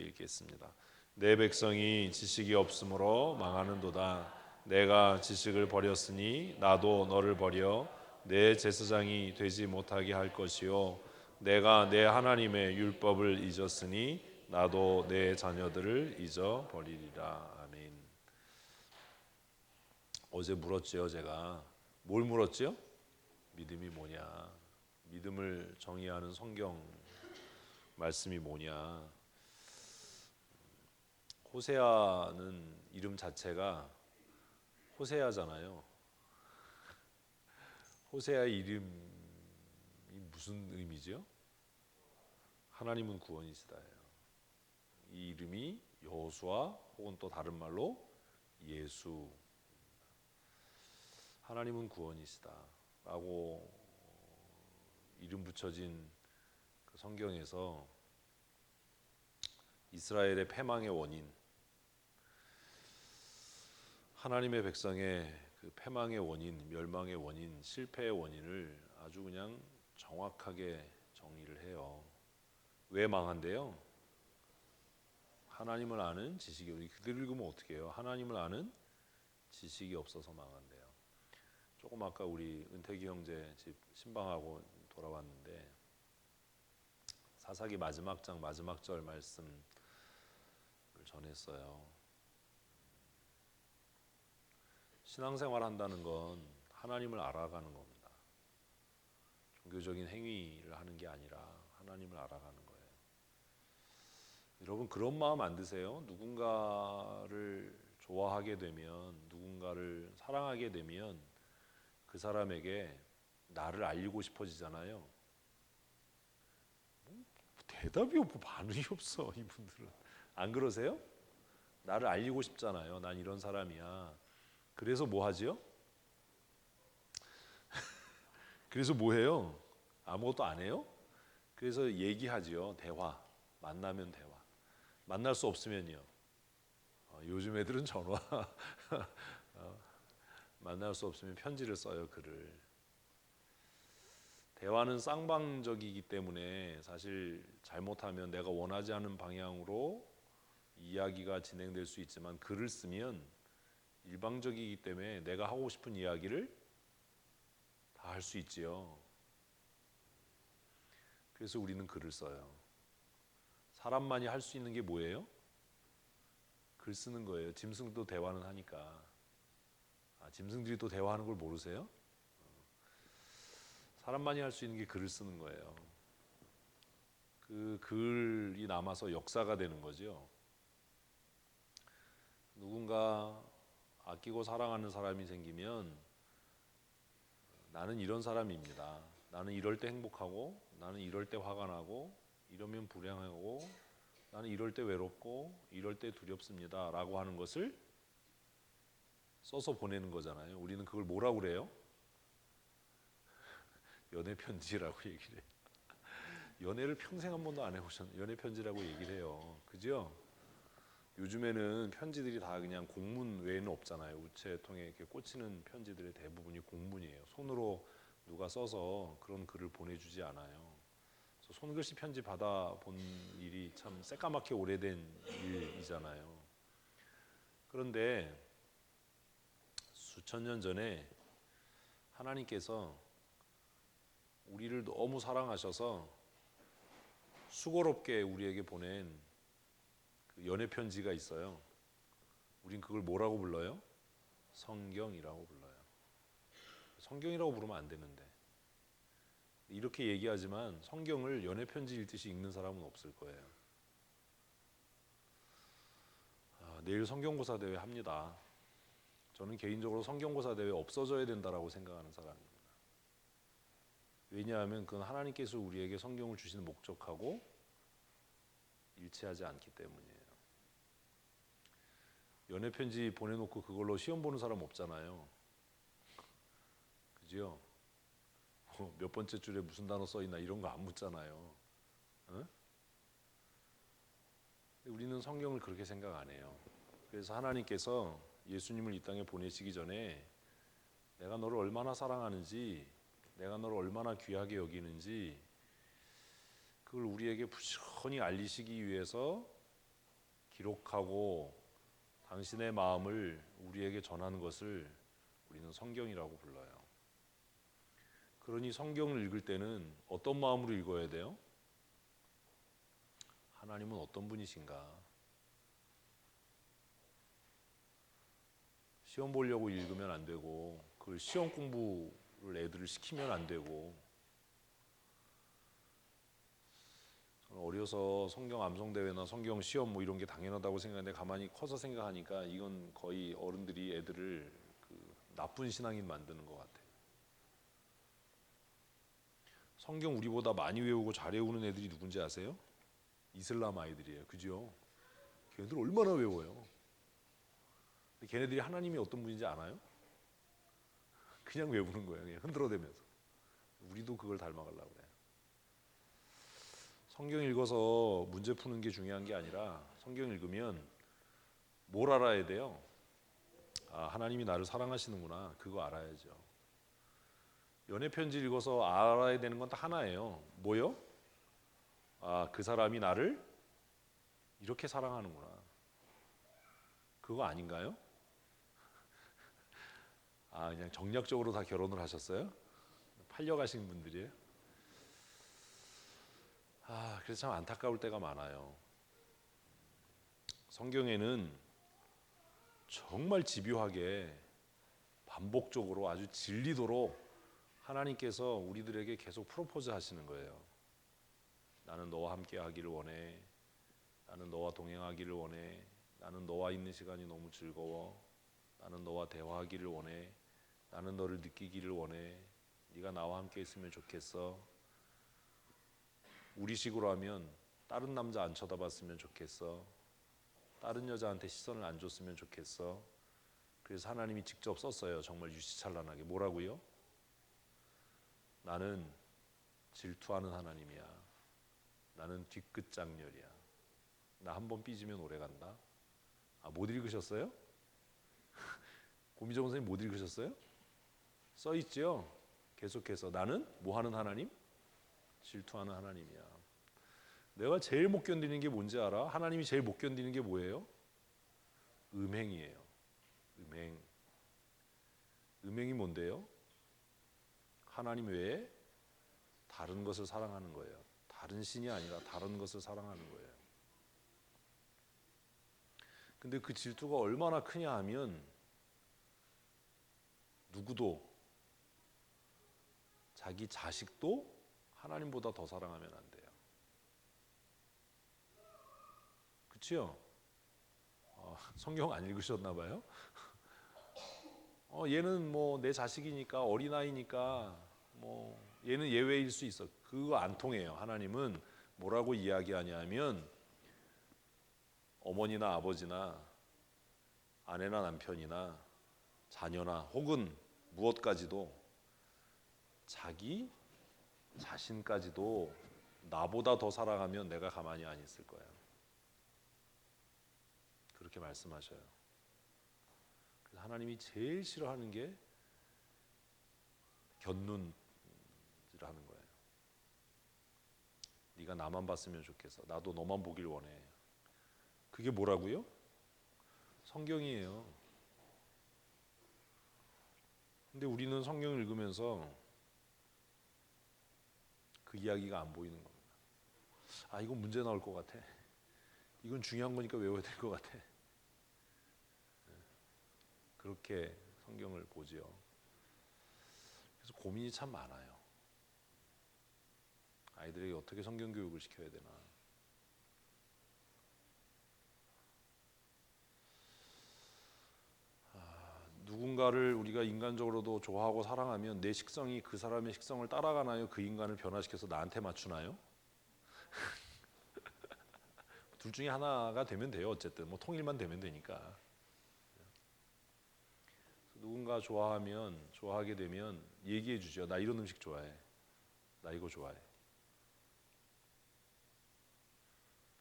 읽겠습니다. 내 백성이 지식이 없으므로 망하는도다. 내가 지식을 버렸으니 나도 너를 버려 내 제사장이 되지 못하게 할 것이요 내가 내 하나님의 율법을 잊었으니 나도 내 자녀들을 잊어버리리라. 아멘. 어제 물었지요. 제가 뭘 물었지요? 믿음이 뭐냐, 믿음을 정의하는 성경 말씀이 뭐냐. 호세아는 이름 자체가 호세아잖아요. 호세아의 이름이 무슨 의미죠? 하나님은 구원이시다예요. 이 이름이 여호수아 혹은 또 다른 말로 예수, 하나님은 구원이시다라고 이름 붙여진 그 성경에서 이스라엘의 패망의 원인, 하나님의 백성의 그 패망의 원인, 멸망의 원인, 실패의 원인을 아주 그냥 정확하게 정의를 해요. 왜 망한대요? 하나님을 아는 지식이, 그대로 읽으면 어떻게 해요? 하나님을 아는 지식이 없어서 망한대요. 조금 아까 우리 은택이 형제 집 신방하고 돌아왔는데 사사기 마지막 장 마지막 절 말씀을 전했어요. 신앙생활 한다는 건 하나님을 알아가는 겁니다. 종교적인 행위를 하는 게 아니라 하나님을 알아가는 거예요. 여러분 그런 마음 안 드세요? 누군가를 좋아하게 되면, 누군가를 사랑하게 되면 그 사람에게 나를 알리고 싶어지잖아요. 대답이 없고 반응이 없어. 이분들은 안 그러세요? 나를 알리고 싶잖아요. 난 이런 사람이야. 그래서 뭐 하지요? 그래서 뭐 해요? 아무것도 안 해요? 그래서 얘기하지요. 대화. 만나면 대화. 만날 수 없으면요. 요즘 애들은 전화. 만날 수 없으면 편지를 써요. 글을. 대화는 쌍방적이기 때문에 사실 잘못하면 내가 원하지 않은 방향으로 이야기가 진행될 수 있지만 글을 쓰면 일방적이기 때문에 내가 하고 싶은 이야기를 다 할 수 있지요. 그래서 우리는 글을 써요. 사람만이 할 수 있는 게 뭐예요? 글 쓰는 거예요. 짐승도 대화는 하니까. 짐승들이 또 대화하는 걸 모르세요? 사람만이 할 수 있는 게 글을 쓰는 거예요. 그 글이 남아서 역사가 되는 거죠. 누군가 아끼고 사랑하는 사람이 생기면 나는 이런 사람입니다. 나는 이럴 때 행복하고, 나는 이럴 때 화가 나고, 이러면 불행하고, 나는 이럴 때 외롭고, 이럴 때 두렵습니다 라고 하는 것을 써서 보내는 거잖아요. 우리는 그걸 뭐라고 그래요? 연애 편지라고 얘기를 해요. 연애를 평생 한 번도 안 해보셨나요? 연애 편지라고 얘기를 해요. 그죠? 요즘에는 편지들이 다 그냥 공문 외에는 없잖아요. 우체통에 이렇게 꽂히는 편지들의 대부분이 공문이에요. 손으로 누가 써서 그런 글을 보내주지 않아요. 그래서 손글씨 편지 받아본 일이 참 새까맣게 오래된 일이잖아요. 그런데 수천 년 전에 하나님께서 우리를 너무 사랑하셔서 수고롭게 우리에게 보낸 그 연애 편지가 있어요. 우린 그걸 뭐라고 불러요? 성경이라고 불러요. 성경이라고 부르면 안 되는데 이렇게 얘기하지만 성경을 연애 편지 읽듯이 읽는 사람은 없을 거예요. 내일 성경고사 대회 합니다. 저는 개인적으로 성경고사 대회 없어져야 된다라고 생각하는 사람입니다. 왜냐하면 그건 하나님께서 우리에게 성경을 주시는 목적하고 일치하지 않기 때문이에요. 연애 편지 보내놓고 그걸로 시험 보는 사람 없잖아요. 그죠? 몇 번째 줄에 무슨 단어 써있나 이런 거 안 묻잖아요. 어? 우리는 성경을 그렇게 생각 안 해요. 그래서 하나님께서 예수님을 이 땅에 보내시기 전에 내가 너를 얼마나 사랑하는지, 내가 너를 얼마나 귀하게 여기는지 그걸 우리에게 부지런히 알리시기 위해서 기록하고 당신의 마음을 우리에게 전하는 것을 우리는 성경이라고 불러요. 그러니 성경을 읽을 때는 어떤 마음으로 읽어야 돼요? 하나님은 어떤 분이신가? 시험 보려고 읽으면 안 되고 그걸 시험 공부를 애들을 시키면 안 되고, 저는 어려서 성경 암송대회나 성경 시험 뭐 이런 게 당연하다고 생각했는데 가만히 커서 생각하니까 이건 거의 어른들이 애들을 나쁜 신앙인 만드는 것 같아요. 성경 우리보다 많이 외우고 잘 외우는 애들이 누군지 아세요? 이슬람 아이들이에요. 그죠? 걔네들 얼마나 외워요. 근데 걔네들이 하나님이 어떤 분인지 아나요? 그냥 외우는 거예요. 그냥 흔들어대면서. 우리도 그걸 닮아가려고 그래요. 성경 읽어서 문제 푸는 게 중요한 게 아니라 성경 읽으면 뭘 알아야 돼요? 아, 하나님이 나를 사랑하시는구나. 그거 알아야죠. 연애 편지 읽어서 알아야 되는 건 딱 하나예요. 뭐요? 아, 그 사람이 나를 이렇게 사랑하는구나. 그거 아닌가요? 아, 그냥 정략적으로 다 결혼을 하셨어요? 팔려가신 분들이에요? 아, 그래서 참 안타까울 때가 많아요. 성경에는 정말 집요하게 반복적으로 아주 진리도록 하나님께서 우리들에게 계속 프로포즈 하시는 거예요. 나는 너와 함께 하기를 원해. 나는 너와 동행하기를 원해. 나는 너와 있는 시간이 너무 즐거워. 나는 너와 대화하기를 원해. 나는 너를 느끼기를 원해. 네가 나와 함께 있으면 좋겠어. 우리식으로 하면 다른 남자 안 쳐다봤으면 좋겠어. 다른 여자한테 시선을 안 줬으면 좋겠어. 그래서 하나님이 직접 썼어요. 정말 유시찬란하게. 뭐라고요? 나는 질투하는 하나님이야. 나는 뒤끝 장렬이야. 나 한 번 삐지면 오래 간다. 아, 못 읽으셨어요? 고미정 선생님 못 읽으셨어요? 써 있죠. 계속해서 나는 뭐 하는 하나님? 질투하는 하나님이야. 내가 제일 못 견디는 게 뭔지 알아? 하나님이 제일 못 견디는 게 뭐예요? 음행이에요. 음행. 음행이 뭔데요? 하나님 외에 다른 것을 사랑하는 거예요. 다른 신이 아니라 다른 것을 사랑하는 거예요. 근데 그 질투가 얼마나 크냐 하면 누구도, 자기 자식도 하나님보다 더 사랑하면 안 돼요. 그렇죠? 성경 안 읽으셨나 봐요. 얘는 뭐 내 자식이니까, 어린아이니까 뭐 얘는 예외일 수 있어. 그거 안 통해요. 하나님은 뭐라고 이야기하냐면 어머니나 아버지나 아내나 남편이나 자녀나 혹은 무엇까지도 자기 자신까지도 나보다 더 사랑하면 내가 가만히 안 있을 거야. 그렇게 말씀하셔요. 그래서 하나님이 제일 싫어하는 게 견눈질하는 거예요. 네가 나만 봤으면 좋겠어. 나도 너만 보길 원해. 그게 뭐라고요? 성경이에요. 근데 우리는 성경을 읽으면서 그 이야기가 안 보이는 겁니다. 아, 이건 문제 나올 것 같아. 이건 중요한 거니까 외워야 될 것 같아. 그렇게 성경을 보지요. 그래서 고민이 참 많아요. 아이들에게 어떻게 성경 교육을 시켜야 되나. 누군가를 우리가 인간적으로도 좋아하고 사랑하면 내 식성이 그 사람의 식성을 따라가나요? 그 인간을 변화시켜서 나한테 맞추나요? 둘 중에 하나가 되면 돼요. 어쨌든 뭐 통일만 되면 되니까. 누군가 좋아하면, 좋아하게 되면 얘기해 주죠. 나 이런 음식 좋아해. 나 이거 좋아해.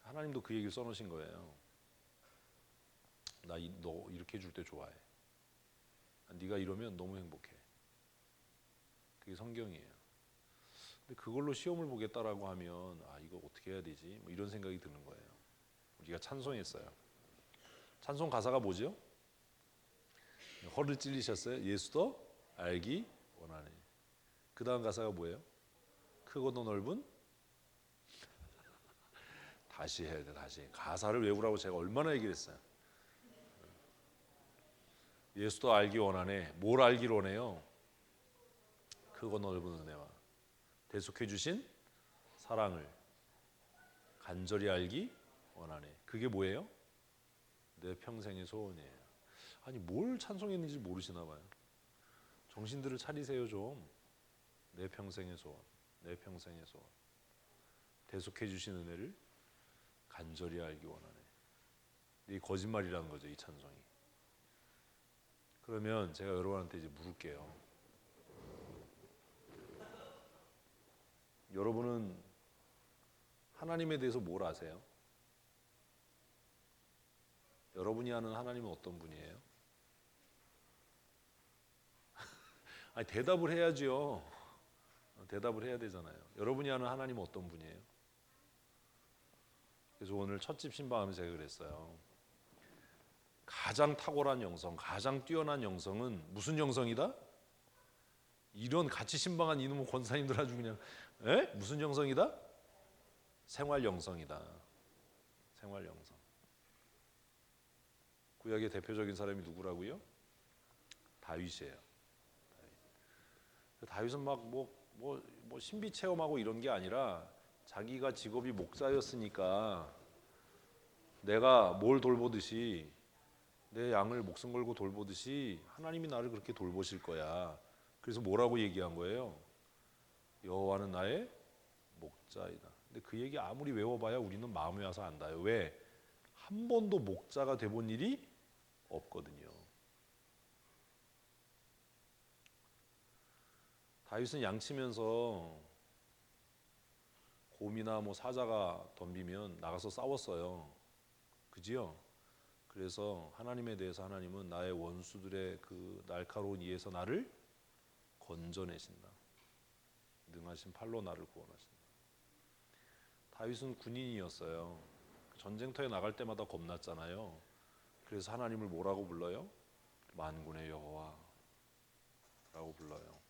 하나님도 그 얘기를 써놓으신 거예요. 너 이렇게 해줄 때 좋아해. 네가 이러면 너무 행복해. 그게 성경이에요. 근데 그걸로 시험을 보겠다라고 하면 아, 이거 어떻게 해야 되지? 뭐 이런 생각이 드는 거예요. 우리가 찬송했어요. 찬송 가사가 뭐죠? 허를 찔리셨어요? 예수도 알기 원하네. 그 다음 가사가 뭐예요? 크고도 넓은 다시 해야 돼. 다시 가사를 외우라고 제가 얼마나 얘기를 했어요. 예수도 알기 원하네. 뭘 알기 원해요? 크고 넓은 은혜와 대속해 주신 사랑을 간절히 알기 원하네. 그게 뭐예요? 내 평생의 소원이에요. 아니 뭘 찬송했는지 모르시나 봐요. 정신들을 차리세요 좀. 내 평생의 소원, 내 평생의 소원. 대속해 주신 은혜를 간절히 알기 원하네. 이 거짓말이라는 거죠, 이 찬송이. 그러면 제가 여러분한테 이제 물을게요. 여러분은 하나님에 대해서 뭘 아세요? 여러분이 아는 하나님은 어떤 분이에요? 아니 대답을 해야지요. 대답을 해야 되잖아요. 여러분이 아는 하나님은 어떤 분이에요? 그래서 오늘 첫집 신방하면서 제가 그랬어요. 가장 탁월한 영성, 가장 뛰어난 영성은 무슨 영성이다? 이런 같이 신방한 이놈의 권사님들 아주 그냥 무슨 영성이다? 생활 영성이다. 생활 영성. 구약의 대표적인 사람이 누구라고요? 다윗이에요. 다윗은 막 뭐 신비 체험하고 이런 게 아니라 자기가 직업이 목사였으니까 내가 뭘 돌보듯이 내 양을 목숨 걸고 돌보듯이 하나님이 나를 그렇게 돌보실 거야. 그래서 뭐라고 얘기한 거예요? 여호와는 나의 목자이다. 근데 그 얘기 아무리 외워봐야 우리는 마음에 와서 안다요. 왜? 한 번도 목자가 돼본 일이 없거든요. 다윗은 양치면서 곰이나 뭐 사자가 덤비면 나가서 싸웠어요. 그지요? 그래서 하나님에 대해서 하나님은 나의 원수들의 그 날카로운 이에서 나를 건져내신다. 능하신 팔로 나를 구원하신다. 다윗은 군인이었어요. 전쟁터에 나갈 때마다 겁났잖아요. 그래서 하나님을 뭐라고 불러요? 만군의 여호와라고 불러요.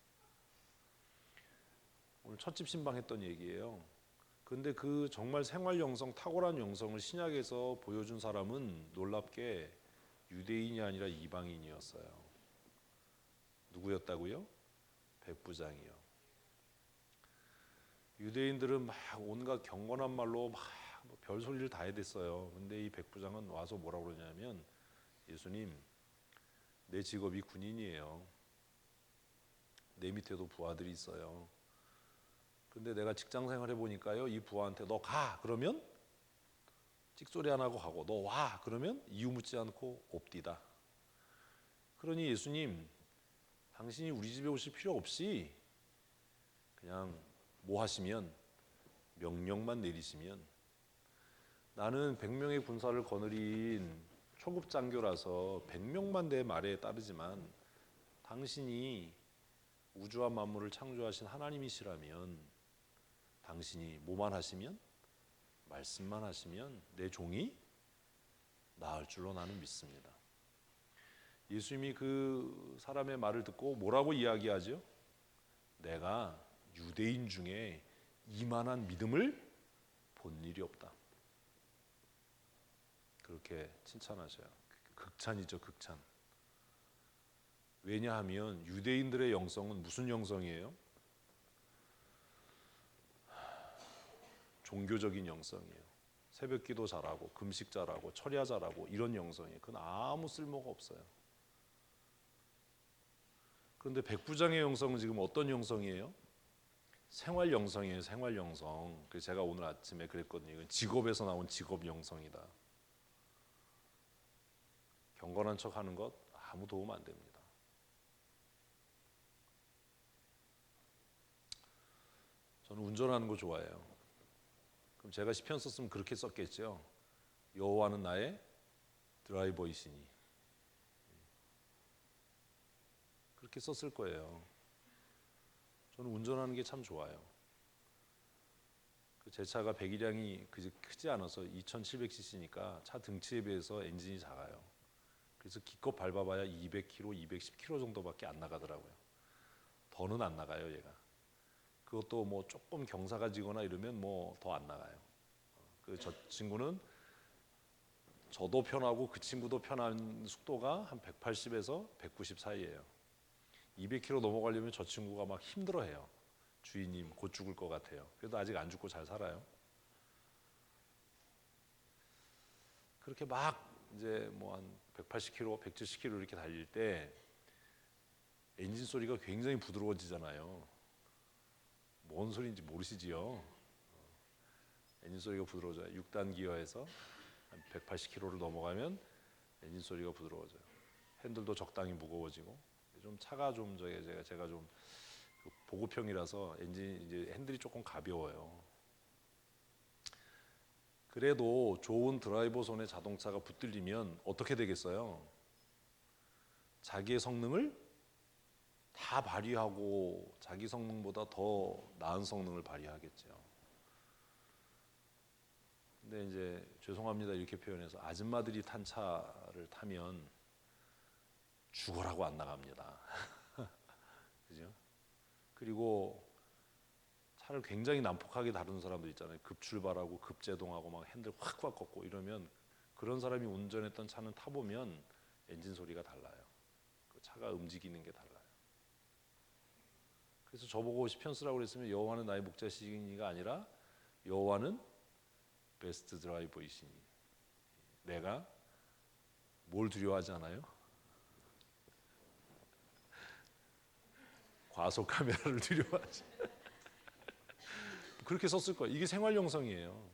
오늘 첫집 신방했던 얘기예요. 근데 그 정말 생활 영성, 탁월한 영성을 신약에서 보여준 사람은 놀랍게 유대인이 아니라 이방인이었어요. 누구였다고요? 백부장이요. 유대인들은 막 온갖 경건한 말로 막 별소리를 다 해댔어요. 근데 이 백부장은 와서 뭐라고 그러냐면 예수님, 내 직업이 군인이에요. 내 밑에도 부하들이 있어요. 근데 내가 직장 생활 해보니까요, 이 부하한테 너 가! 그러면 찍소리 안 하고 가고, 너 와! 그러면 이유 묻지 않고 옵디다. 그러니 예수님, 당신이 우리 집에 오실 필요 없이 그냥 뭐 하시면, 명령만 내리시면, 나는 100명의 군사를 거느린 초급 장교라서 100명만 내 말에 따르지만 당신이 우주와 만물을 창조하신 하나님이시라면 당신이 뭐만 하시면, 말씀만 하시면 내 종이 나을 줄로 나는 믿습니다. 예수님이 그 사람의 말을 듣고 뭐라고 이야기하죠? 내가 유대인 중에 이만한 믿음을 본 일이 없다. 그렇게 칭찬하셔요. 극찬이죠, 극찬. 왜냐하면 유대인들의 영성은 무슨 영성이에요? 종교적인 영성이에요. 새벽기도 잘하고 금식 잘하고 철야 잘하고 이런 영성이에요. 그건 아무 쓸모가 없어요. 그런데 백부장의 영성은 지금 어떤 영성이에요? 생활 영성이에요. 생활 영성. 그래서 제가 오늘 아침에 그랬거든요. 이건 직업에서 나온 직업 영성이다. 경건한 척하는 것 아무 도움 안 됩니다. 저는 운전하는 거 좋아해요. 그럼 제가 시편 썼으면 그렇게 썼겠죠. 여호와는 나의 드라이버이시니. 그렇게 썼을 거예요. 저는 운전하는 게 참 좋아요. 제 차가 배기량이 크지 않아서 2700cc니까 차 등치에 비해서 엔진이 작아요. 그래서 기껏 밟아봐야 200km, 210km 정도밖에 안 나가더라고요. 더는 안 나가요, 얘가. 그것도 뭐 조금 경사가 지거나 이러면 뭐 더 안 나가요. 저 친구는 저도 편하고 그 친구도 편한 속도가 한 180에서 190 사이예요. 200km 넘어가려면 저 친구가 막 힘들어해요. 주인님 곧 죽을 것 같아요. 그래도 아직 안 죽고 잘 살아요. 그렇게 막 이제 뭐 한 180km, 170km 이렇게 달릴 때 엔진 소리가 굉장히 부드러워지잖아요. 뭔 소리인지 모르시지요? 엔진 소리가 부드러워져요. 6단 기어에서 한 180km를 넘어가면 엔진 소리가 부드러워져요. 핸들도 적당히 무거워지고 좀 차가 좀 제가 좀 보급형이라서 엔진 이제 핸들이 조금 가벼워요. 그래도 좋은 드라이버 손에 자동차가 붙들리면 어떻게 되겠어요? 자기의 성능을 다 발휘하고 자기 성능보다 더 나은 성능을 발휘하겠죠. 근데 이제 죄송합니다 이렇게 표현해서 아줌마들이 탄 차를 타면 죽어라고 안 나갑니다. 그죠? 그리고 차를 굉장히 난폭하게 다루는 사람들 있잖아요. 급출발하고 급제동하고 막 핸들 확확 꺾고 이러면 그런 사람이 운전했던 차는 타보면 엔진 소리가 달라요. 그 차가 움직이는 게 달라요. 그래서 저보고 시편 쓰라고 그랬으면 여호와는 나의 목자시니가 아니라 여호와는 베스트 드라이버이시니. 내가 뭘 두려워하지 않아요? 과속 카메라를 두려워하지. 그렇게 썼을 거예요. 이게 생활 영성이에요.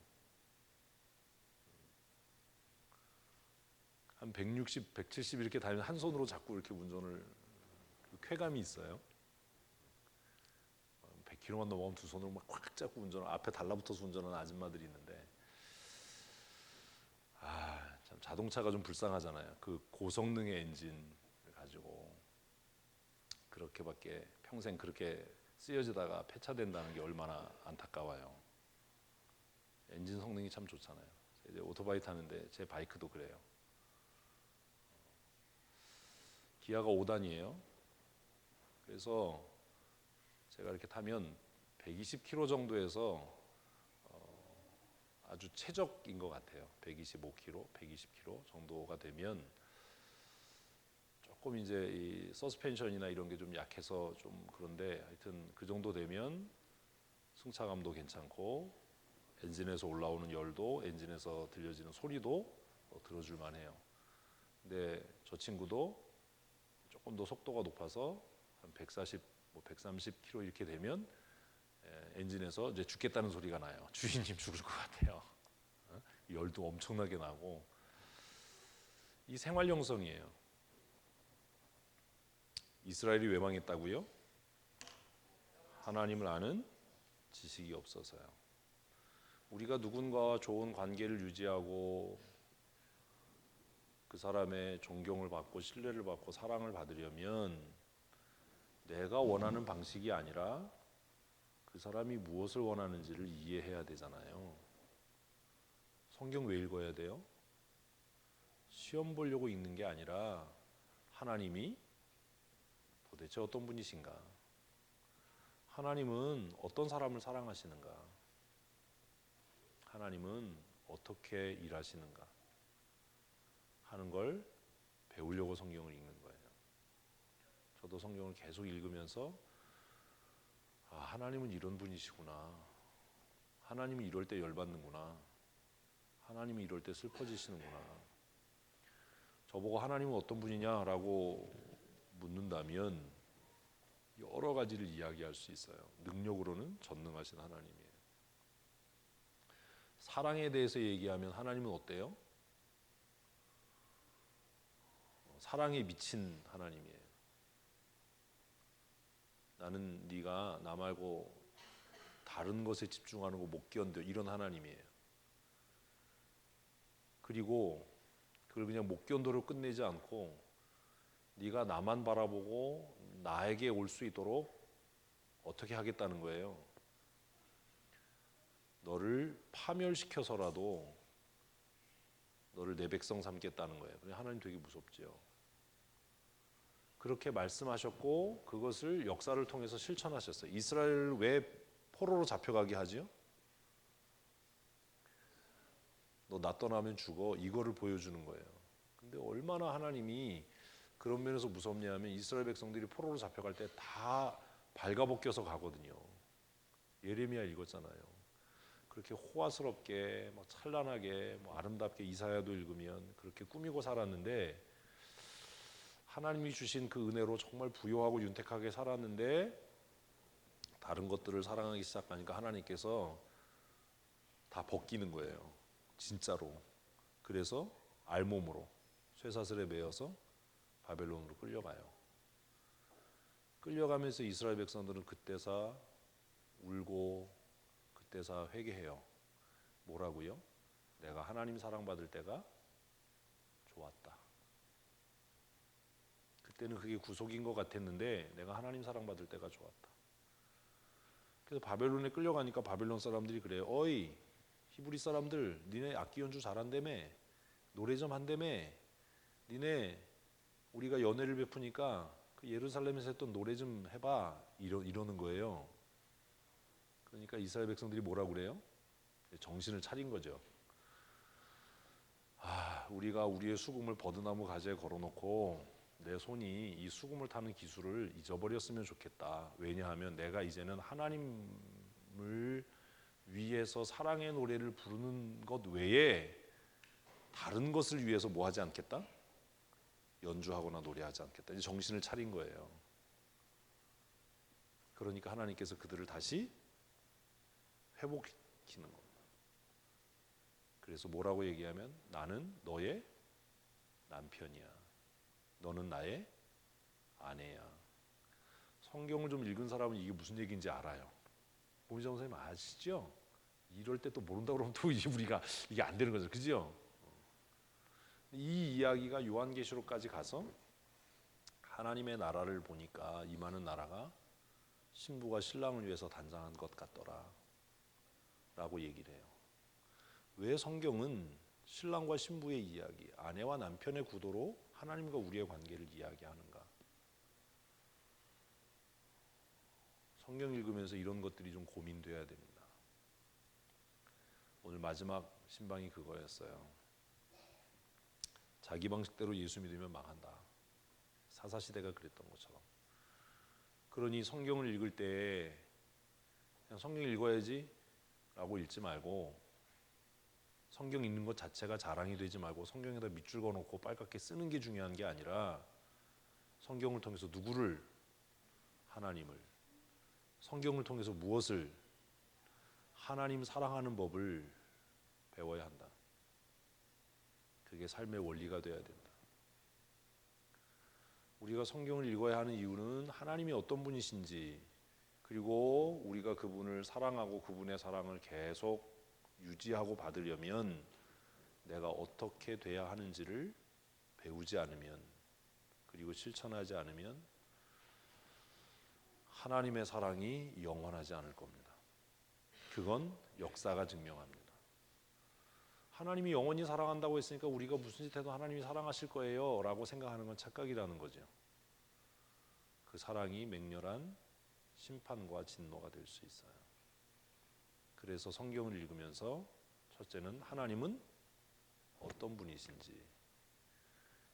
한 160, 170 이렇게 달리면 한 손으로 잡고 이렇게 운전을 쾌감이 있어요. 100km만 넘어가면 두 손으로 막 꽉 잡고 운전을 앞에 달라붙어서 운전하는 아줌마들이 있는데 참 자동차가 좀 불쌍하잖아요. 그 고성능의 엔진을 가지고 그렇게밖에 평생 그렇게 쓰여지다가 폐차된다는 게 얼마나 안타까워요. 엔진 성능이 참 좋잖아요. 이제 오토바이 타는데 제 바이크도 그래요. 기아가 5단이에요. 그래서 제가 이렇게 타면 120km 정도에서 아주 최적인 것 같아요. 125km, 120km 정도가 되면 조금 이제 이 서스펜션이나 이런 게 좀 약해서 좀 그런데 하여튼 그 정도 되면 승차감도 괜찮고 엔진에서 올라오는 열도 엔진에서 들려지는 소리도 들어줄 만해요. 근데 저 친구도 조금 더 속도가 높아서 한 140, 130km 이렇게 되면 엔진에서 이제 죽겠다는 소리가 나요. 주인님 죽을 것 같아요. 열도 엄청나게 나고 이 생활 영성이에요. 이스라엘이 왜 망했다고요? 하나님을 아는 지식이 없어서요. 우리가 누군가와 좋은 관계를 유지하고 그 사람의 존경을 받고 신뢰를 받고 사랑을 받으려면 내가 원하는 방식이 아니라 그 사람이 무엇을 원하는지를 이해해야 되잖아요. 성경 왜 읽어야 돼요? 시험 보려고 읽는 게 아니라 하나님이 도대체 어떤 분이신가? 하나님은 어떤 사람을 사랑하시는가? 하나님은 어떻게 일하시는가? 하는 걸 배우려고 성경을 읽는 거예요. 저도 성경을 계속 읽으면서 하나님은 이런 분이시구나. 하나님이 이럴 때 열받는구나. 하나님이 이럴 때 슬퍼지시는구나. 저보고 하나님은 어떤 분이냐라고 묻는다면 여러 가지를 이야기할 수 있어요. 능력으로는 전능하신 하나님이에요. 사랑에 대해서 얘기하면 하나님은 어때요? 사랑에 미친 하나님이에요. 나는 네가 나 말고 다른 것에 집중하는 거 못 견뎌 이런 하나님이에요. 그리고 그걸 그냥 못 견도로 끝내지 않고 네가 나만 바라보고 나에게 올 수 있도록 어떻게 하겠다는 거예요. 너를 파멸시켜서라도 너를 내 백성 삼겠다는 거예요. 하나님 되게 무섭죠. 그렇게 말씀하셨고 그것을 역사를 통해서 실천하셨어요. 이스라엘을 왜 포로로 잡혀가게 하지요? 너 나 떠나면 죽어. 이거를 보여주는 거예요. 근데 얼마나 하나님이 그런 면에서 무섭냐면 이스라엘 백성들이 포로로 잡혀갈 때 다 발가벗겨서 가거든요. 예레미야 읽었잖아요. 그렇게 호화스럽게 막 찬란하게 아름답게 이사야도 읽으면 그렇게 꾸미고 살았는데 하나님이 주신 그 은혜로 정말 부요하고 윤택하게 살았는데 다른 것들을 사랑하기 시작하니까 하나님께서 다 벗기는 거예요. 진짜로. 그래서 알몸으로 쇠사슬에 매어서 바벨론으로 끌려가요. 끌려가면서 이스라엘 백성들은 그때서 울고 그때서 회개해요. 뭐라고요? 내가 하나님 사랑받을 때가 좋았다. 그때는 그게 구속인 것 같았는데 내가 하나님 사랑받을 때가 좋았다. 그래서 바벨론에 끌려가니까 바벨론 사람들이 그래요. 어이 히브리 사람들 니네 악기 연주 잘한다며 노래 좀 한다며 니네 우리가 연회를 베푸니까 그 예루살렘에서 했던 노래 좀 해봐 이러는 거예요. 그러니까 이스라엘 백성들이 뭐라고 그래요? 정신을 차린 거죠. 우리가 우리의 수금을 버드나무 가지에 걸어놓고 내 손이 이 수금을 타는 기술을 잊어버렸으면 좋겠다. 왜냐하면 내가 이제는 하나님을 위해서 사랑의 노래를 부르는 것 외에 다른 것을 위해서 뭐 하지 않겠다? 연주하거나 노래하지 않겠다. 이제 정신을 차린 거예요. 그러니까 하나님께서 그들을 다시 회복시키는 겁니다. 그래서 뭐라고 얘기하면 나는 너의 남편이야. 너는 나의 아내야. 성경을 좀 읽은 사람은 이게 무슨 얘기인지 알아요. 보미정 선생님 아시죠? 이럴 때 또 모른다 그러면 또 우리가 이게 안 되는 거죠. 그죠? 이 이야기가 요한계시록까지 가서 하나님의 나라를 보니까 임하는 나라가 신부가 신랑을 위해서 단장한 것 같더라 라고 얘기를 해요. 왜 성경은 신랑과 신부의 이야기, 아내와 남편의 구도로 하나님과 우리의 관계를 이야기하는가? 성경 읽으면서 이런 것들이 좀 고민돼야 됩니다. 오늘 마지막 신방이 그거였어요. 자기 방식대로 예수 믿으면 망한다. 사사시대가 그랬던 것처럼. 그러니 성경을 읽을 때 그냥 성경 읽어야지 라고 읽지 말고 성경 읽는 것 자체가 자랑이 되지 말고 성경에다 밑줄 그어놓고 빨갛게 쓰는 게 중요한 게 아니라 성경을 통해서 누구를? 하나님을. 성경을 통해서 무엇을? 하나님 사랑하는 법을 배워야 한다. 그게 삶의 원리가 되어야 된다. 우리가 성경을 읽어야 하는 이유는 하나님이 어떤 분이신지 그리고 우리가 그분을 사랑하고 그분의 사랑을 계속 유지하고 받으려면 내가 어떻게 돼야 하는지를 배우지 않으면 그리고 실천하지 않으면 하나님의 사랑이 영원하지 않을 겁니다. 그건 역사가 증명합니다. 하나님이 영원히 사랑한다고 했으니까 우리가 무슨 짓 해도 하나님이 사랑하실 거예요 라고 생각하는 건 착각이라는 거죠. 그 사랑이 맹렬한 심판과 진노가 될 수 있어요. 그래서 성경을 읽으면서 첫째는 하나님은 어떤 분이신지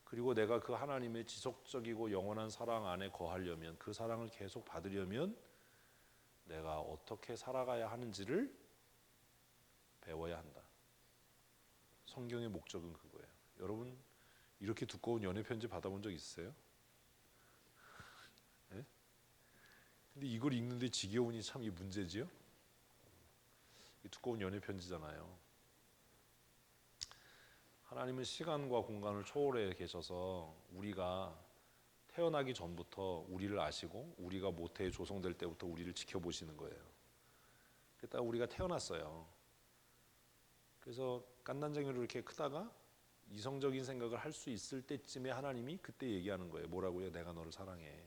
그리고 내가 그 하나님의 지속적이고 영원한 사랑 안에 거하려면 그 사랑을 계속 받으려면 내가 어떻게 살아가야 하는지를 배워야 한다. 성경의 목적은 그거예요. 여러분 이렇게 두꺼운 연애 편지 받아본 적 있으세요? 네? 근데 이걸 읽는데 지겨우니 참 이 문제지요? 이 두꺼운 연애 편지잖아요. 하나님은 시간과 공간을 초월해 계셔서 우리가 태어나기 전부터 우리를 아시고 우리가 모태에 조성될 때부터 우리를 지켜보시는 거예요. 그랬다가 우리가 태어났어요. 그래서 깐난쟁이로 이렇게 크다가 이성적인 생각을 할 수 있을 때쯤에 하나님이 그때 얘기하는 거예요. 뭐라고요? 내가 너를 사랑해.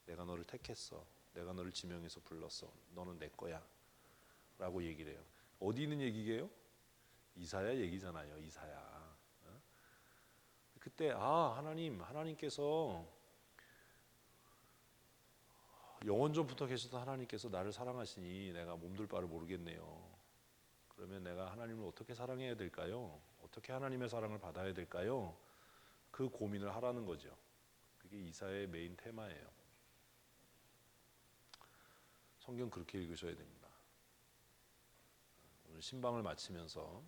내가 너를 택했어. 내가 너를 지명해서 불렀어. 너는 내 거야. 라고 얘기를 해요. 어디 있는 얘기게요? 이사야 얘기잖아요. 이사야. 어? 그때 하나님께서 영원전부터 계셨던 하나님께서 나를 사랑하시니 내가 몸둘 바를 모르겠네요. 그러면 내가 하나님을 어떻게 사랑해야 될까요? 어떻게 하나님의 사랑을 받아야 될까요? 그 고민을 하라는 거죠. 그게 이사야의 메인 테마예요. 성경 그렇게 읽으셔야 됩니다. 오늘 신방을 마치면서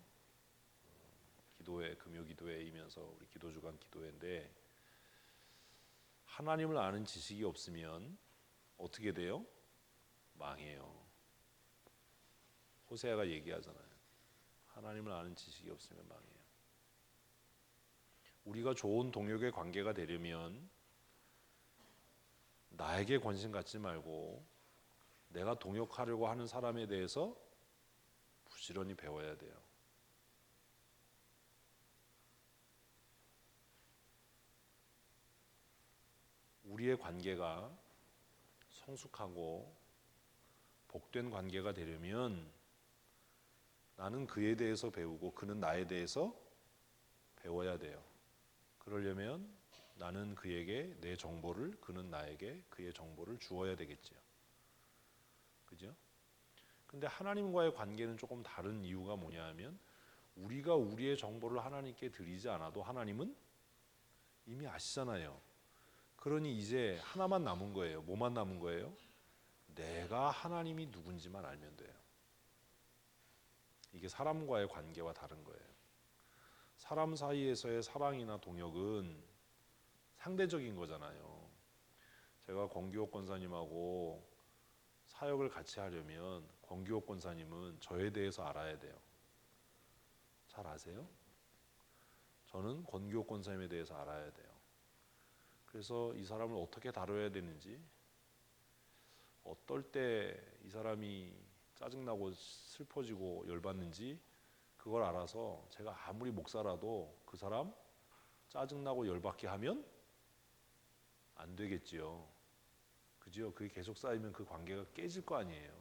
기도회, 금요 기도회이면서 우리 기도주간 기도회인데, 하나님을 아는 지식이 없으면 어떻게 돼요? 망해요. 호세아가 얘기하잖아요. 하나님을 아는 지식이 없으면 망해요. 우리가 좋은 동역의 관계가 되려면 나에게 관심 갖지 말고 내가 동역하려고 하는 사람에 대해서 부지런히 배워야 돼요. 우리의 관계가 성숙하고 복된 관계가 되려면 나는 그에 대해서 배우고 그는 나에 대해서 배워야 돼요. 그러려면 나는 그에게 내 정보를, 그는 나에게 그의 정보를 주어야 되겠죠. 그죠? 근데 하나님과의 관계는 조금 다른 이유가 뭐냐 하면, 우리가 우리의 정보를 하나님께 드리지 않아도 하나님은 이미 아시잖아요. 그러니 이제 하나만 남은 거예요. 뭐만 남은 거예요? 내가 하나님이 누군지만 알면 돼요. 이게 사람과의 관계와 다른 거예요. 사람 사이에서의 사랑이나 동역은 상대적인 거잖아요. 제가 권기옥 권사님하고 사역을 같이 하려면 권기옥 권사님은 저에 대해서 알아야 돼요. 잘 아세요? 저는 권기옥 권사님에 대해서 알아야 돼요. 그래서 이 사람을 어떻게 다뤄야 되는지, 어떨 때 이 사람이 짜증나고 슬퍼지고 열받는지 그걸 알아서 제가 아무리 목사라도 그 사람 짜증나고 열받게 하면 안 되겠지요. 그죠? 그게 계속 쌓이면 그 관계가 깨질 거 아니에요.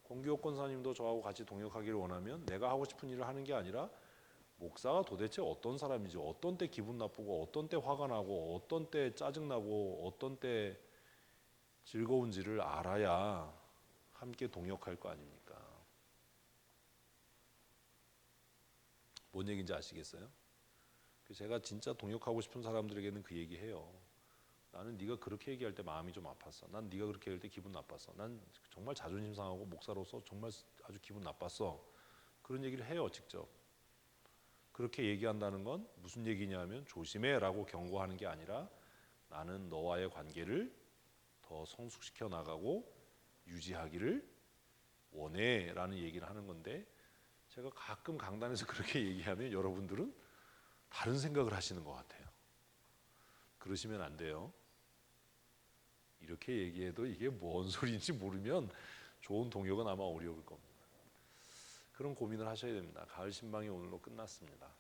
권기옥 권사님도 저하고 같이 동역하기를 원하면 내가 하고 싶은 일을 하는 게 아니라 목사가 도대체 어떤 사람인지, 어떤 때 기분 나쁘고 어떤 때 화가 나고 어떤 때 짜증나고 어떤 때 즐거운지를 알아야 함께 동역할 거 아닙니까? 뭔 얘기인지 아시겠어요? 제가 진짜 동역하고 싶은 사람들에게는 그 얘기해요. 나는 네가 그렇게 얘기할 때 마음이 좀 아팠어. 난 네가 그렇게 얘기할 때 기분 나빴어. 난 정말 자존심 상하고 목사로서 정말 아주 기분 나빴어. 그런 얘기를 해요, 직접. 그렇게 얘기한다는 건 무슨 얘기냐면, 조심해 라고 경고하는 게 아니라 나는 너와의 관계를 더 성숙시켜 나가고 유지하기를 원해 라는 얘기를 하는 건데, 제가 가끔 강단에서 그렇게 얘기하면 여러분들은 다른 생각을 하시는 것 같아요. 그러시면 안 돼요. 이렇게 얘기해도 이게 뭔 소리인지 모르면 좋은 동역은 아마 어려울 겁니다. 그런 고민을 하셔야 됩니다. 가을 신방이 오늘로 끝났습니다.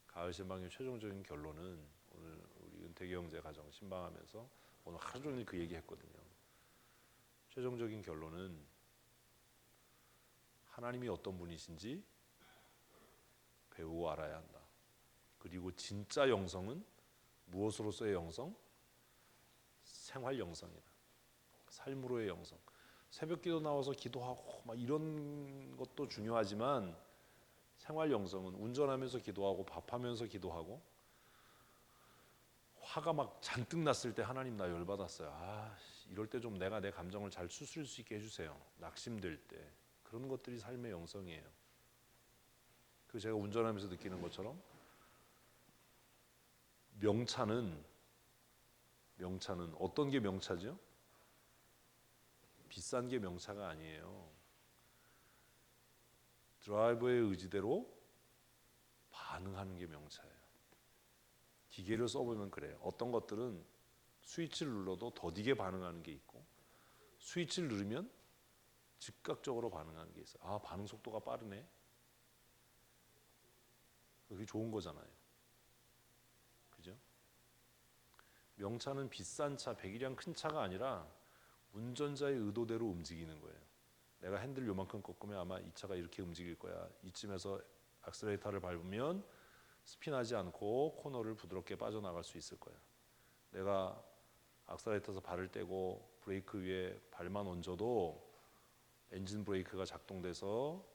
가을 신방의 최종적인 결론은, 오늘 우리 은택이 형제 가정 신방하면서 오늘 하루 종일 그 얘기했거든요. 최종적인 결론은 하나님이 어떤 분이신지 배우고 알아야 한다. 그리고 진짜 영성은 무엇으로서의 영성? 생활 영성이다. 삶으로의 영성. 새벽기도 나와서 기도하고 막 이런 것도 중요하지만, 생활 영성은 운전하면서 기도하고 밥하면서 기도하고, 화가 막 잔뜩 났을 때 하나님 나 열받았어요. 이럴 때 좀 내가 내 감정을 잘 추스릴 수 있게 해주세요. 낙심될 때. 그런 것들이 삶의 영성이에요. 그 제가 운전하면서 느끼는 것처럼 명차는 어떤 게 명차죠? 비싼 게 명차가 아니에요. 드라이버의 의지대로 반응하는 게 명차예요. 기계를 써보면 그래요. 어떤 것들은 스위치를 눌러도 더디게 반응하는 게 있고, 스위치를 누르면 즉각적으로 반응하는 게 있어요. 반응 속도가 빠르네. 그게 좋은 거잖아요. 그죠? 명차는 비싼 차, 100이량 큰 차가 아니라 운전자의 의도대로 움직이는 거예요. 내가 핸들 요만큼 꺾으면 아마 이 차가 이렇게 움직일 거야. 이쯤에서 악셀레이터를 밟으면 스피하지 않고 코너를 부드럽게 빠져나갈 수 있을 거야. 내가 악셀레이터에서 발을 떼고 브레이크 위에 발만 얹어도 엔진 브레이크가 작동돼서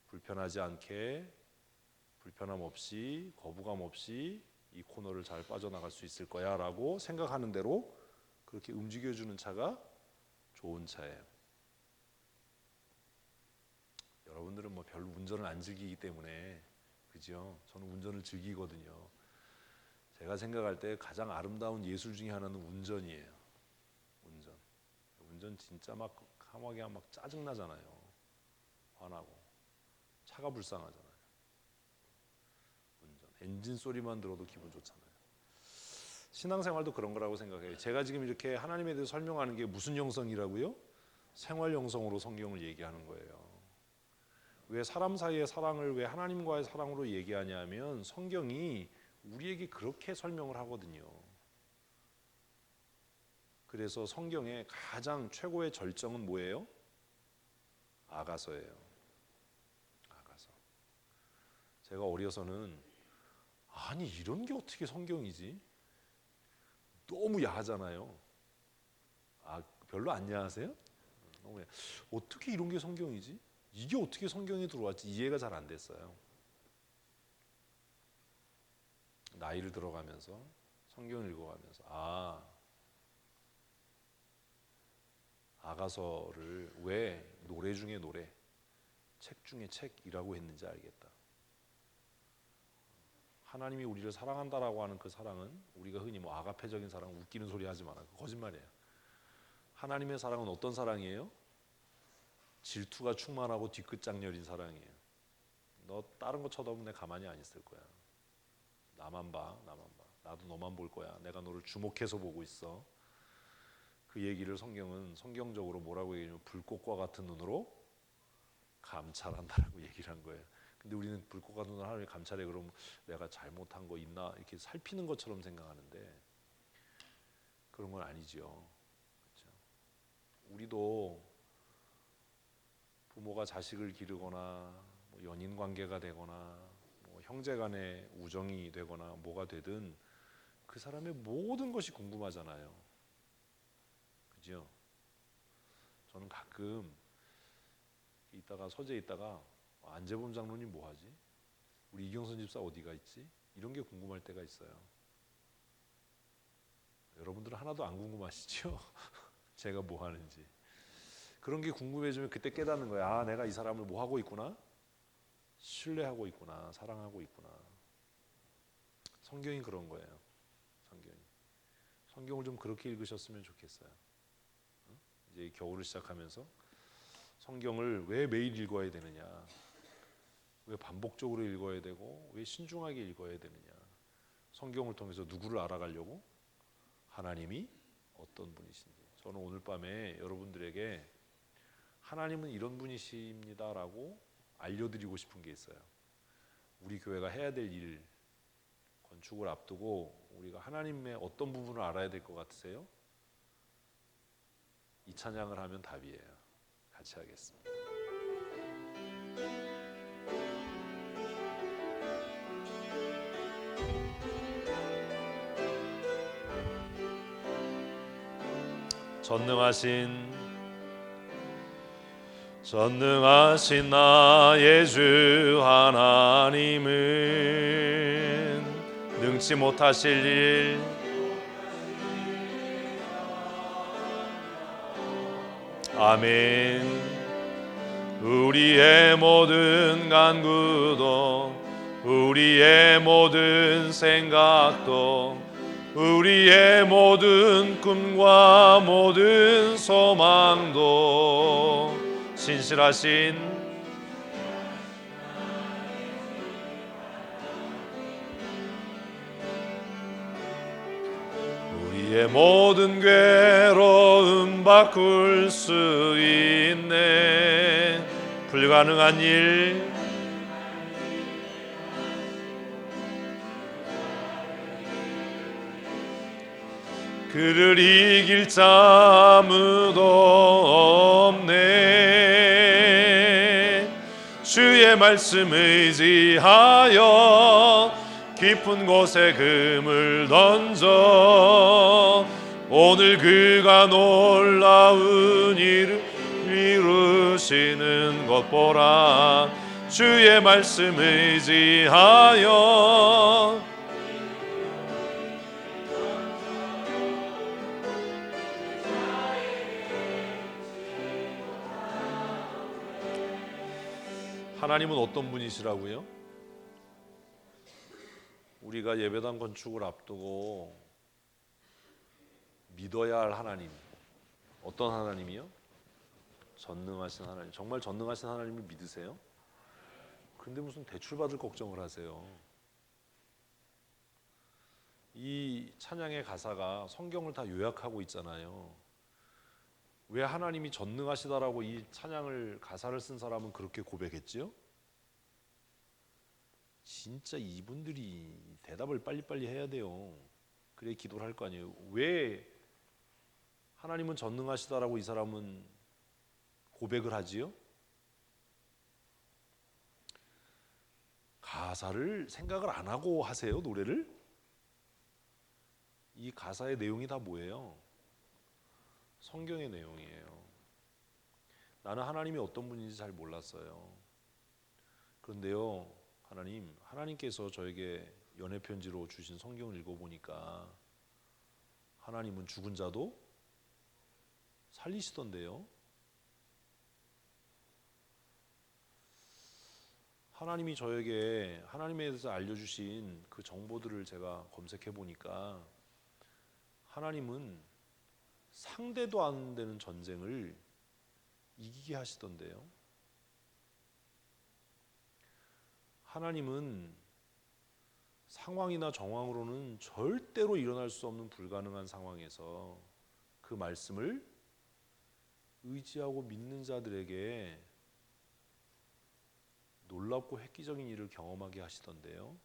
불편하지 않게, 불편함 없이, 거부감 없이 이 코너를 잘 빠져나갈 수 있을 거야 라고 생각하는 대로 그렇게 움직여주는 차가 좋은 차예요. 여러분들은 뭐 별로 운전을 안 즐기기 때문에, 그죠? 저는 운전을 즐기거든요. 제가 생각할 때 가장 아름다운 예술 중에 하나는 운전이에요. 운전 진짜 막 하마게 막 짜증 나잖아요. 화나고 차가 불쌍하잖아요. 운전 엔진 소리만 들어도 기분 좋잖아요. 신앙생활도 그런 거라고 생각해요. 제가 지금 이렇게 하나님에 대해서 설명하는 게 무슨 영성이라고요? 생활 영성으로 성경을 얘기하는 거예요. 왜 사람 사이의 사랑을 왜 하나님과의 사랑으로 얘기하냐면 성경이 우리에게 그렇게 설명을 하거든요. 그래서 성경의 가장 최고의 절정은 뭐예요? 아가서예요. 아가서. 제가 어려서는 아니 이런 게 어떻게 성경이지? 너무 야하잖아요. 별로 안 야하세요? 너무 야해. 어떻게 이런 게 성경이지? 이게 어떻게 성경에 들어왔지? 이해가 잘 안 됐어요. 나이를 들어가면서 성경을 읽어가면서 아가서를 왜 노래 중에 노래, 책 중에 책이라고 했는지 알겠다. 하나님이 우리를 사랑한다라고 하는 그 사랑은 우리가 흔히 뭐 아가페적인 사랑, 웃기는 소리 하지 마라, 거짓말이에요. 하나님의 사랑은 어떤 사랑이에요? 질투가 충만하고 뒤끝장렬인 사랑이에요. 너 다른 거 쳐다보면 내 가만히 안 있을 거야. 나만 봐. 나도 너만 볼 거야. 내가 너를 주목해서 보고 있어. 그 얘기를 성경은 성경적으로 뭐라고 얘기하냐면 불꽃과 같은 눈으로 감찰한다라고 얘기를 한 거예요. 근데 우리는 불꽃 같은 눈으로 하나님이 감찰해. 그럼 내가 잘못한 거 있나 이렇게 살피는 것처럼 생각하는데 그런 건 아니죠. 그렇죠? 우리도 부모가 자식을 기르거나 뭐 연인 관계가 되거나 뭐 형제간의 우정이 되거나 뭐가 되든 그 사람의 모든 것이 궁금하잖아요. 그죠? 저는 가끔 있다가 서재에 있다가 안재범 장로님 뭐하지? 우리 이경선 집사 어디가 있지? 이런 게 궁금할 때가 있어요. 여러분들은 하나도 안 궁금하시죠? 제가 뭐 하는지. 그런 게 궁금해지면 그때 깨닫는 거야. 내가 이 사람을 뭐 하고 있구나? 신뢰하고 있구나. 사랑하고 있구나. 성경이 그런 거예요. 성경을 좀 그렇게 읽으셨으면 좋겠어요. 이제 겨울을 시작하면서 성경을 왜 매일 읽어야 되느냐? 왜 반복적으로 읽어야 되고 왜 신중하게 읽어야 되느냐? 성경을 통해서 누구를 알아가려고? 하나님이 어떤 분이신지. 저는 오늘 밤에 여러분들에게 하나님은 이런 분이십니다라고 알려드리고 싶은 게 있어요. 우리 교회가 해야 될 일, 건축을 앞두고 우리가 하나님의 어떤 부분을 알아야 될 것 같으세요? 이 찬양을 하면 답이에요. 같이 하겠습니다. 전능하신 나의 주 하나님은 능치 못하실 일 아멘. 우리의 모든 간구도 우리의 모든 생각도 우리의 모든 꿈과 모든 소망도 신실하신 우리의 모든 괴로움 바꿀 수 있네. 불가능한 일 그를 이길 자 아무도 없네. 주의 말씀 의지하여 깊은 곳에 금을 던져 오늘 그가 놀라운 일을 이루시는 것 보라. 주의 말씀 의지하여 하나님은 어떤 분이시라고요? 우리가 예배당 건축을 앞두고 믿어야 할 하나님, 어떤 하나님이요? 전능하신 하나님. 정말 전능하신 하나님을 믿으세요? 그런데 무슨 대출받을 걱정을 하세요? 이 찬양의 가사가 성경을 다 요약하고 있잖아요. 왜 하나님이 전능하시다라고 이 찬양을 가사를 쓴 사람은 그렇게 고백했지요? 진짜 이분들이 대답을 빨리빨리 해야 돼요. 그래 기도를 할 거 아니에요. 왜 하나님은 전능하시다라고 이 사람은 고백을 하지요? 가사를 생각을 안 하고 하세요, 노래를? 이 가사의 내용이 다 뭐예요? 성경의 내용이에요. 나는 하나님이 어떤 분인지 잘 몰랐어요. 그런데요, 하나님께서 저에게 연애 편지로 주신 성경을 읽어보니까 하나님은 죽은 자도 살리시던데요. 하나님이 저에게 하나님에 대해서 알려주신 그 정보들을 제가 검색해 보니까 하나님은 상대도 안 되는 전쟁을 이기게 하시던데요. 하나님은 상황이나 정황으로는 절대로 일어날 수 없는 불가능한 상황에서 그 말씀을 의지하고 믿는 자들에게 놀랍고 획기적인 일을 경험하게 하시던데요.